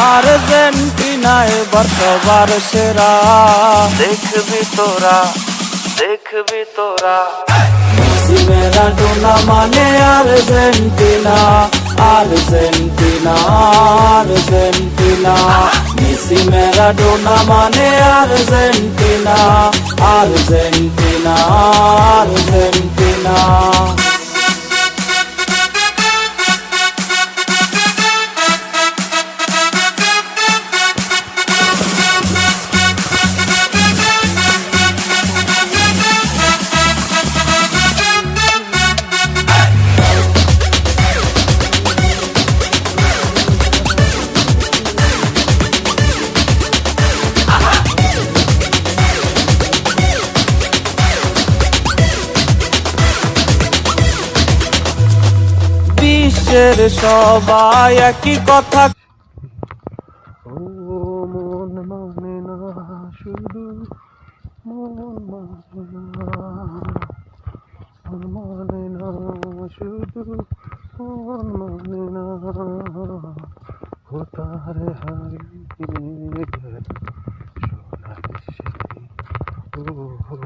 Argentina এবার সবার সেরা। দেখবি তোরা, দেখবি তোরা। মেসি ম্যারাডোনা মানে Argentina, Argentina, Argentina. Messi Maradona মানে আর্জেন্টিনা, আর্জেন্টিনা, আর্জেন্টিনা। বিশ্বের সবাই একই কথা। ও মন মানে না শুধু, মন মানে না, মন মানে না শুধু, মন মানে না। কোথায় হারিয়ে গেল সোনার সেই, ও